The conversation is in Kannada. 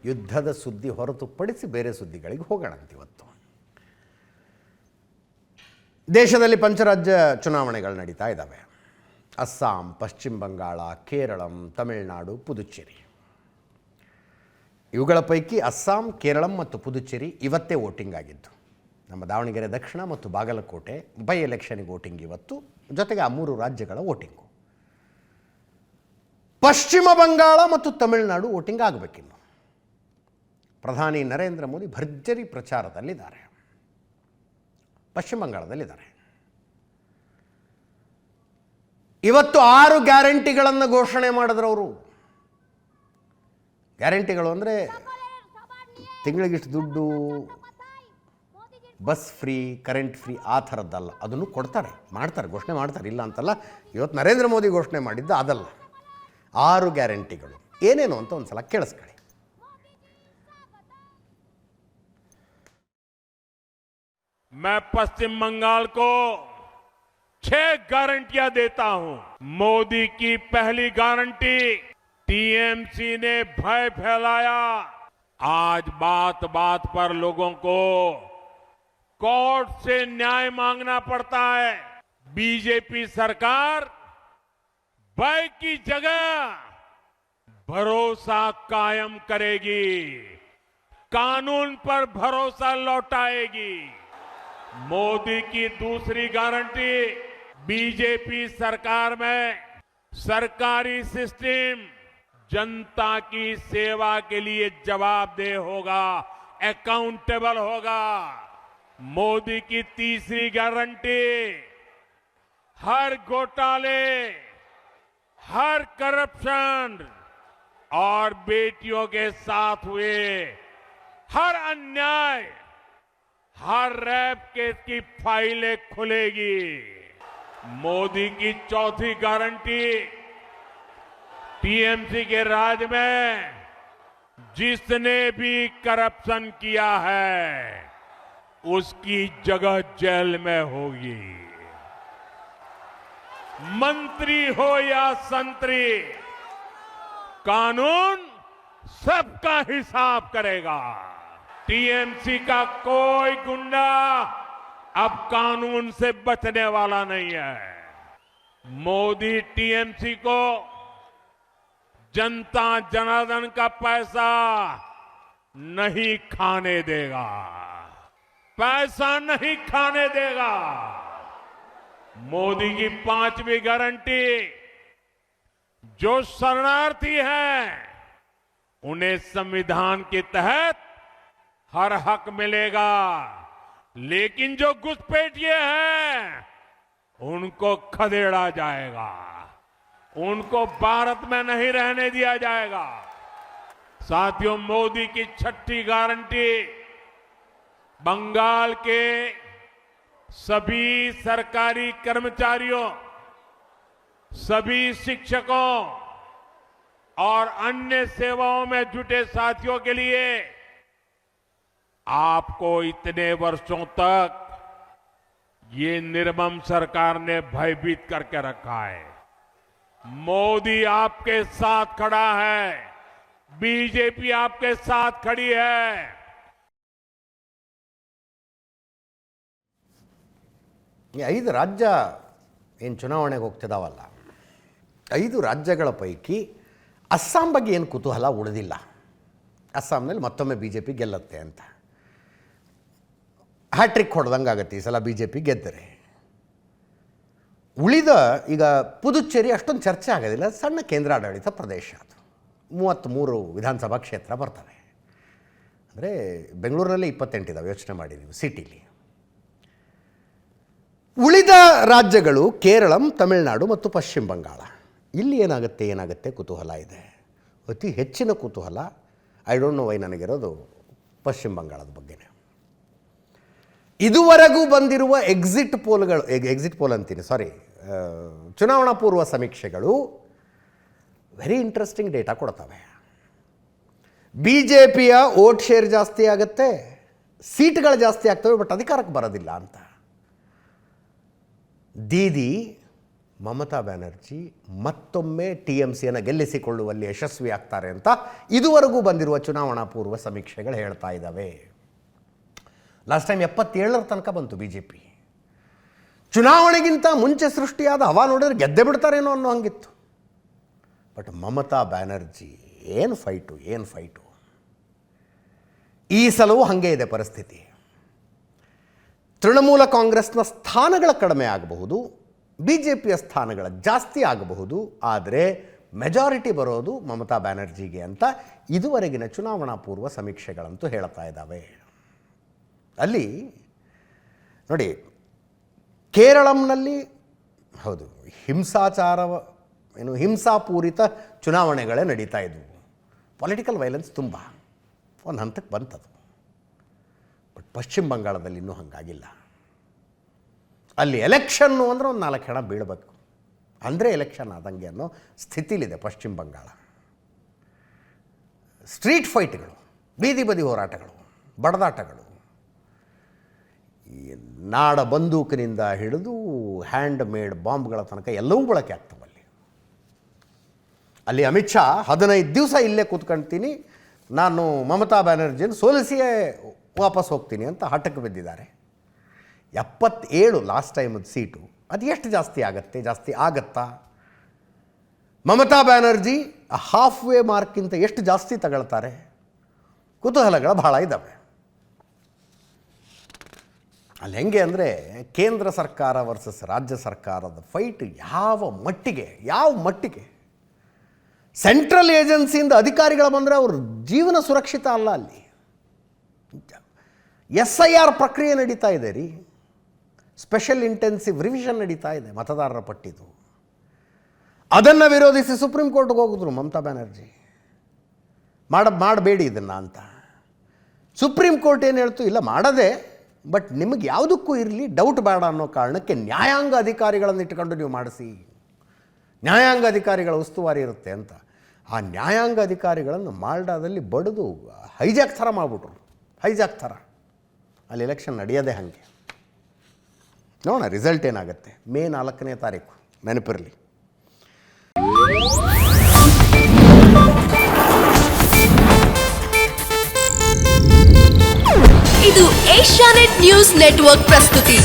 ಯುದ್ಧದ ಸುದ್ದಿ ಹೊರತುಪಡಿಸಿ ಬೇರೆ ಸುದ್ದಿಗಳಿಗೆ ಹೋಗೋಣಂತಿವತ್ತು. ದೇಶದಲ್ಲಿ ಪಂಚರಾಜ್ಯ ಚುನಾವಣೆಗಳು ನಡೀತಾ ಇದ್ದಾವೆ. ಅಸ್ಸಾಂ, ಪಶ್ಚಿಮ ಬಂಗಾಳ, ಕೇರಳಂ, ತಮಿಳುನಾಡು, ಪುದುಚೇರಿ. ಇವುಗಳ ಪೈಕಿ ಅಸ್ಸಾಂ, ಕೇರಳಂ ಮತ್ತು ಪುದುಚೇರಿ ಇವತ್ತೇ ವೋಟಿಂಗ್ ಆಗಿದ್ದು. ನಮ್ಮ ದಾವಣಗೆರೆ ದಕ್ಷಿಣ ಮತ್ತು ಬಾಗಲಕೋಟೆ ಬೈ ಎಲೆಕ್ಷನ್ಗೆ ವೋಟಿಂಗ್ ಇವತ್ತು, ಜೊತೆಗೆ ಆ 3 ರಾಜ್ಯಗಳ ವೋಟಿಂಗು. ಪಶ್ಚಿಮ ಬಂಗಾಳ ಮತ್ತು ತಮಿಳುನಾಡು ವೋಟಿಂಗ್ ಆಗಬೇಕಿನ್ನು. ಪ್ರಧಾನಿ ನರೇಂದ್ರ ಮೋದಿ ಭರ್ಜರಿ ಪ್ರಚಾರದಲ್ಲಿದ್ದಾರೆ. ಪಶ್ಚಿಮ ಬಂಗಾಳದಲ್ಲಿದ್ದಾರೆ. ಇವತ್ತು 6 ಗ್ಯಾರಂಟಿಗಳನ್ನು ಘೋಷಣೆ ಮಾಡಿದ್ರು ಅವರು. ಗ್ಯಾರಂಟಿಗಳು ಅಂದರೆ ತಿಂಗಳಿಗಿಷ್ಟು ದುಡ್ಡು, ಬಸ್ ಫ್ರೀ, ಕರೆಂಟ್ ಫ್ರೀ, ಆ ಥರದ್ದಲ್ಲ. ಅದನ್ನು ಕೊಡ್ತಾರೆ, ಮಾಡ್ತಾರೆ, ಘೋಷಣೆ ಮಾಡ್ತಾರೆ, ಇಲ್ಲ ಅಂತಲ್ಲ. ಇವತ್ತು ನರೇಂದ್ರ ಮೋದಿ ಘೋಷಣೆ ಮಾಡಿದ್ದು ಅದಲ್ಲ. 6 ಗ್ಯಾರಂಟಿಗಳು ಏನೇನು ಅಂತ ಒಂದು ಸಲ ಕೇಳಿಸ್ಕೊಳ್ಳಿ. मैं पश्चिम बंगाल को 6 गारंटियां देता हूं। मोदी की पहली गारंटी, टीएमसी ने भय फैलाया, आज बात बात पर लोगों को कोर्ट से न्याय मांगना पड़ता है। बीजेपी सरकार भय की जगह भरोसा कायम करेगी, कानून पर भरोसा लौटाएगी। मोदी की दूसरी गारंटी, बीजेपी सरकार में सरकारी सिस्टम जनता की सेवा के लिए जवाबदेह होगा, अकाउंटेबल होगा। मोदी की तीसरी गारंटी, हर घोटाले, हर करप्शन और बेटियों के साथ हुए हर अन्याय, हर रेप केस की फाइलें खुलेगी। मोदी की चौथी गारंटी, टीएमसी के राज में जिसने भी करप्शन किया है उसकी जगह जेल में होगी। मंत्री हो या संतरी, कानून सबका हिसाब करेगा। टीएमसी का कोई गुंडा अब कानून से बचने वाला नहीं है। मोदी टीएमसी को जनता जनार्दन का पैसा नहीं खाने देगा, पैसा नहीं खाने देगा। मोदी की 5वीं गारंटी, जो शरणार्थी हैं उन्हें संविधान के तहत हर हक मिलेगा, लेकिन जो घुसपैठिए हैं उनको खदेड़ा जाएगा, उनको भारत में नहीं रहने दिया जाएगा। साथियों, मोदी की 6ठी गारंटी, बंगाल के सभी सरकारी कर्मचारियों, सभी शिक्षकों और अन्य सेवाओं में जुटे साथियों के लिए आपको इतने वर्षों तक ये निर्मम सरकार ने भयभीत करके रखा है। मोदी आपके साथ खड़ा है, बीजेपी आपके साथ खड़ी है। ಈ 5 ರಾಜ್ಯ ಏನು ಚುನಾವಣೆಗೆ ಹೋಗ್ತಿದ್ದಾವಲ್ಲ, 5 ರಾಜ್ಯಗಳ ಪೈಕಿ ಅಸ್ಸಾಂ ಬಗ್ಗೆ ಏನು ಕುತೂಹಲ ಉಳಿದಿಲ್ಲ. ಅಸ್ಸಾಂನಲ್ಲಿ ಮತ್ತೊಮ್ಮೆ BJP ಗೆಲ್ಲುತ್ತೆ ಅಂತ. ಹ್ಯಾಟ್ರಿಕ್ ಹೊಡೆದಂಗೆ ಆಗುತ್ತೆ ಈ ಸಲ BJP ಗೆದ್ದರೆ. ಉಳಿದ ಈಗ ಪುದುಚೇರಿ ಅಷ್ಟೊಂದು ಚರ್ಚೆ ಆಗೋದಿಲ್ಲ, ಸಣ್ಣ ಕೇಂದ್ರಾಡಳಿತ ಪ್ರದೇಶ. ಅದು 33 ವಿಧಾನಸಭಾ ಕ್ಷೇತ್ರ ಬರ್ತವೆ. ಅಂದರೆ ಬೆಂಗಳೂರಿನಲ್ಲೇ 28 ಇದ್ದಾವೆ, ಯೋಚನೆ ಮಾಡಿ ನೀವು ಸಿಟಿಲಿ. ಉಳಿದ ರಾಜ್ಯಗಳು ಕೇರಳಂ, ತಮಿಳುನಾಡು ಮತ್ತು ಪಶ್ಚಿಮ ಬಂಗಾಳ. ಇಲ್ಲಿ ಏನಾಗುತ್ತೆ ಕುತೂಹಲ ಇದೆ. ಅತಿ ಹೆಚ್ಚಿನ ಕುತೂಹಲ, ಐ ಡೋಂಟ್ ನೋ ವೈ, ನನಗಿರೋದು ಪಶ್ಚಿಮ ಬಂಗಾಳದ ಬಗ್ಗೆನೇ. ಇದುವರೆಗೂ ಬಂದಿರುವ ಎಕ್ಸಿಟ್ ಪೋಲ್ ಅಂತೀನಿ, ಚುನಾವಣಾ ಪೂರ್ವ ಸಮೀಕ್ಷೆಗಳು ವೆರಿ ಇಂಟ್ರೆಸ್ಟಿಂಗ್ ಡೇಟಾ ಕೊಡ್ತವೆ. BJPಯ ವೋಟ್ ಶೇರ್ ಜಾಸ್ತಿ ಆಗುತ್ತೆ, ಸೀಟ್ಗಳು ಜಾಸ್ತಿ ಆಗ್ತವೆ, ಬಟ್ ಅಧಿಕಾರಕ್ಕೆ ಬರೋದಿಲ್ಲ ಅಂತ. ದೀದಿ, ಮಮತಾ ಬ್ಯಾನರ್ಜಿ ಮತ್ತೊಮ್ಮೆ TMCಯನ್ನು ಗೆಲ್ಲಿಸಿಕೊಳ್ಳುವಲ್ಲಿ ಯಶಸ್ವಿ ಆಗ್ತಾರೆ ಅಂತ ಇದುವರೆಗೂ ಬಂದಿರುವ ಚುನಾವಣಾ ಪೂರ್ವ ಸಮೀಕ್ಷೆಗಳು ಹೇಳ್ತಾ ಇದ್ದಾವೆ. ಲಾಸ್ಟ್ ಟೈಮ್ 77ರ ತನಕ ಬಂತು BJP. ಚುನಾವಣೆಗಿಂತ ಮುಂಚೆ ಸೃಷ್ಟಿಯಾದ ಹವಾ ನೋಡಿದ್ರೆ ಗೆದ್ದೆ ಬಿಡ್ತಾರೇನೋ ಅನ್ನೋ ಹಂಗಿತ್ತು. ಬಟ್ ಮಮತಾ ಬ್ಯಾನರ್ಜಿ ಏನು ಫೈಟು. ಈ ಸಲವೂ ಹಾಗೆ ಇದೆ ಪರಿಸ್ಥಿತಿ. ತೃಣಮೂಲ ಕಾಂಗ್ರೆಸ್ನ ಸ್ಥಾನಗಳ ಕಡಿಮೆ ಆಗಬಹುದು, BJPಯ ಸ್ಥಾನಗಳ ಜಾಸ್ತಿ ಆಗಬಹುದು, ಆದರೆ ಮೆಜಾರಿಟಿ ಬರೋದು ಮಮತಾ ಬ್ಯಾನರ್ಜಿಗೆ ಅಂತ ಇದುವರೆಗಿನ ಚುನಾವಣಾ ಪೂರ್ವ ಸಮೀಕ್ಷೆಗಳಂತೂ ಹೇಳ್ತಾ ಇದ್ದಾವೆ. ಅಲ್ಲಿ ನೋಡಿ, ಕೇರಳಂನಲ್ಲಿ ಹೌದು ಹಿಂಸಾಪೂರಿತ ಚುನಾವಣೆಗಳೇ ನಡೀತಾ ಇದ್ವು. ಪೊಲಿಟಿಕಲ್ ವೈಲೆನ್ಸ್ ತುಂಬ ಒಂದು ಹಂತಕ್ಕೆ ಬಂತದು. ಬಟ್ ಪಶ್ಚಿಮ ಬಂಗಾಳದಲ್ಲಿ ಇನ್ನೂ ಹಾಗಾಗಿಲ್ಲ. ಅಲ್ಲಿ ಎಲೆಕ್ಷನ್ನು ಅಂದರೆ ಒಂದು 4 ಹೆಣ ಬೀಳಬೇಕು ಅಂದರೆ ಎಲೆಕ್ಷನ್ ಆದಂಗೆ ಅನ್ನೋ ಸ್ಥಿತಿಲಿದೆ ಪಶ್ಚಿಮ ಬಂಗಾಳ. ಸ್ಟ್ರೀಟ್ ಫೈಟ್ಗಳು, ಬೀದಿ ಬದಿ ಹೋರಾಟಗಳು, ಬಡದಾಟಗಳು, ಈ ನಾಡ ಬಂದೂಕಿನಿಂದ ಹಿಡಿದು ಹ್ಯಾಂಡ್ ಮೇಡ್ ಬಾಂಬ್ಗಳ ತನಕ ಎಲ್ಲವೂ ಬಳಕೆ ಆಗ್ತವಲ್ಲಿ. ಅಲ್ಲಿ ಅಮಿತ್ ಶಾ 15 ದಿವಸ ಇಲ್ಲೇ ಕೂತ್ಕೊಳ್ತೀನಿ, ನಾನು ಮಮತಾ ಬ್ಯಾನರ್ಜಿಯನ್ನು ಸೋಲಿಸಿಯೇ ವಾಪಸ್ ಹೋಗ್ತೀನಿ ಅಂತ ಹಠಕ್ಕೆ ಬಿದ್ದಿದ್ದಾರೆ. 77 ಲಾಸ್ಟ್ ಟೈಮದ ಸೀಟು, ಅದು ಎಷ್ಟು ಜಾಸ್ತಿ ಆಗತ್ತಾ? ಮಮತಾ ಬ್ಯಾನರ್ಜಿ ಹಾಫ್ ವೇ ಮಾರ್ಕ್ಕಿಂತ ಎಷ್ಟು ಜಾಸ್ತಿ ತಗೊಳ್ತಾರೆ? ಕುತೂಹಲಗಳು ಭಾಳ ಇದ್ದಾವೆ. ಅಲ್ಲಿ ಹೆಂಗೆ ಅಂದರೆ ಕೇಂದ್ರ ಸರ್ಕಾರ ವರ್ಸಸ್ ರಾಜ್ಯ ಸರ್ಕಾರದ ಫೈಟ್ ಯಾವ ಮಟ್ಟಿಗೆ ಸೆಂಟ್ರಲ್ ಏಜೆನ್ಸಿಯಿಂದ ಅಧಿಕಾರಿಗಳು ಬಂದರೆ ಅವ್ರ ಜೀವನ ಸುರಕ್ಷಿತ ಅಲ್ಲ. ಅಲ್ಲಿ SIR ಪ್ರಕ್ರಿಯೆ ನಡೀತಾ ಇದೆ ರೀ, ಸ್ಪೆಷಲ್ ಇಂಟೆನ್ಸಿವ್ ರಿವಿಷನ್ ನಡೀತಾ ಇದೆ ಮತದಾರರ ಪಟ್ಟಿದು. ಅದನ್ನು ವಿರೋಧಿಸಿ ಸುಪ್ರೀಂ ಕೋರ್ಟ್ಗೆ ಹೋಗಿದ್ರು ಮಮತಾ ಬ್ಯಾನರ್ಜಿ, ಮಾಡಬೇಡಿ ಇದನ್ನು ಅಂತ. ಸುಪ್ರೀಂ ಕೋರ್ಟ್ ಏನು ಹೇಳ್ತು, ಇಲ್ಲ ಮಾಡದೆ, ಬಟ್ ನಿಮಗೆ ಯಾವುದಕ್ಕೂ ಇರಲಿ ಡೌಟ್ ಬೇಡ ಅನ್ನೋ ಕಾರಣಕ್ಕೆ ನ್ಯಾಯಾಂಗ ಅಧಿಕಾರಿಗಳನ್ನು ಇಟ್ಕೊಂಡು ನೀವು ಮಾಡಿಸಿ, ನ್ಯಾಯಾಂಗ ಅಧಿಕಾರಿಗಳ ಉಸ್ತುವಾರಿ ಇರುತ್ತೆ ಅಂತ. ಆ ನ್ಯಾಯಾಂಗ ಅಧಿಕಾರಿಗಳನ್ನು ಮಾಲ್ಡಾದಲ್ಲಿ ಬಡಿದು ಹೈಜಾಕ್ ಥರ ಮಾಡಿಬಿಟ್ರು, ಅಲ್ಲಿ ಎಲೆಕ್ಷನ್ ನಡೆಯೋದೇ ಹಾಗೆ. ನೋಡೋಣ ರಿಸಲ್ಟ್ ಏನಾಗುತ್ತೆ. ಮೇ 4ನೇ ತಾರೀಕು ನೆನಪಿರಲಿ. ಇದು ಏಷ್ಯಾನೆಟ್ ನ್ಯೂಸ್ ನೆಟ್ವರ್ಕ್ ಪ್ರಸ್ತುತಿ.